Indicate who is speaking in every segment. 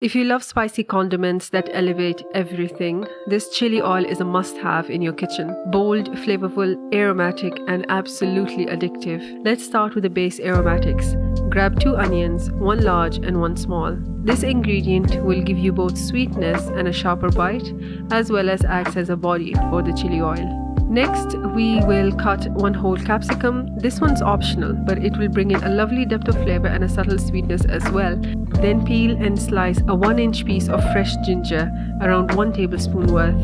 Speaker 1: If you love spicy condiments that elevate everything, this chili oil is a must-have in your kitchen. Bold, flavorful, aromatic, and absolutely addictive. Let's start with the base aromatics. Grab 2 onions, one large and one small. This ingredient will give you both sweetness and a sharper bite, as well as acts as a body for the chili oil. Next, we will cut 1 whole capsicum. This one's optional, but it will bring in a lovely depth of flavor and a subtle sweetness as well. Then peel and slice a 1-inch piece of fresh ginger, around 1 tablespoon worth.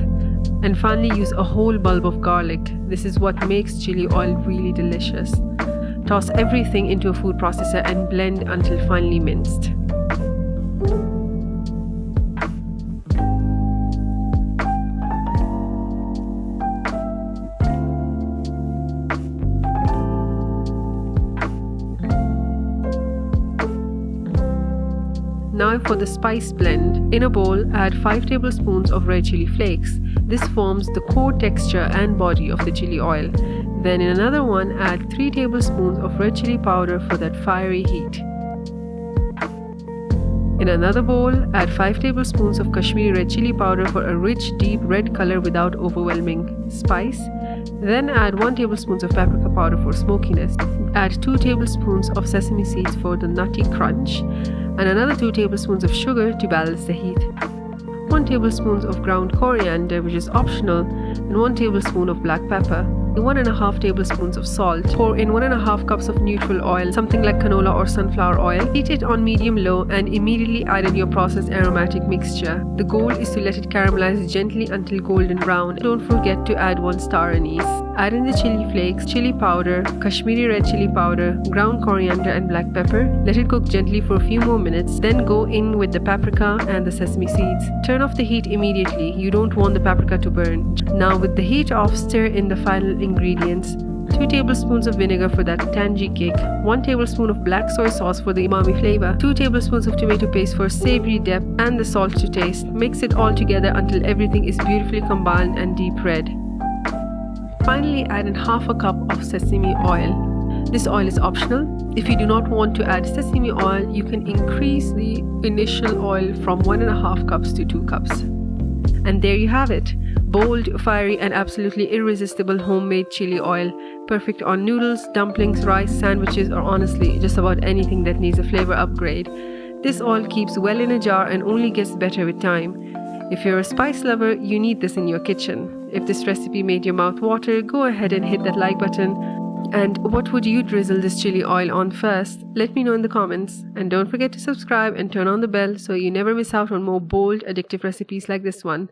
Speaker 1: And finally, use a whole bulb of garlic. This is what makes chili oil really delicious. Toss everything into a food processor and blend until finely minced. Now for the spice blend. In a bowl, add 5 tablespoons of red chili flakes. This forms the core texture and body of the chili oil. Then in another one, add 3 tablespoons of red chili powder for that fiery heat. In another bowl, add 5 tablespoons of Kashmiri red chili powder for a rich, deep red color without overwhelming spice. Then add 1 tablespoon of paprika powder for smokiness. Add 2 tablespoons of sesame seeds for the nutty crunch, and another 2 tablespoons of sugar to balance the heat. 1 tablespoon of ground coriander, which is optional, and 1 tablespoon of black pepper. 1.5 tablespoons of salt. Pour in 1.5 cups of neutral oil, something like canola or sunflower oil. Heat it on medium-low and immediately add in your processed aromatic mixture. The goal is to let it caramelize gently until golden brown. Don't forget to add 1 star anise. Add in the chili flakes, chili powder, Kashmiri red chili powder, ground coriander and black pepper. Let it cook gently for a few more minutes. Then go in with the paprika and the sesame seeds. Turn off the heat immediately. You don't want the paprika to burn. Now with the heat off, stir in the final ingredients. 2 tablespoons of vinegar for that tangy kick, 1 tablespoon of black soy sauce for the umami flavor, 2 tablespoons of tomato paste for savory depth, and the salt to taste. Mix it all together until everything is beautifully combined and deep red. Finally, add in half a cup of sesame oil. This oil is optional. If you do not want to add sesame oil, you can increase the initial oil from 1.5 cups to 2 cups. And there you have it. Bold, fiery, and absolutely irresistible homemade chili oil. Perfect on noodles, dumplings, rice, sandwiches, or honestly, just about anything that needs a flavor upgrade. This oil keeps well in a jar and only gets better with time. If you're a spice lover, you need this in your kitchen. If this recipe made your mouth water, go ahead and hit that like button. And what would you drizzle this chili oil on first? Let me know in the comments. And don't forget to subscribe and turn on the bell so you never miss out on more bold, addictive recipes like this one.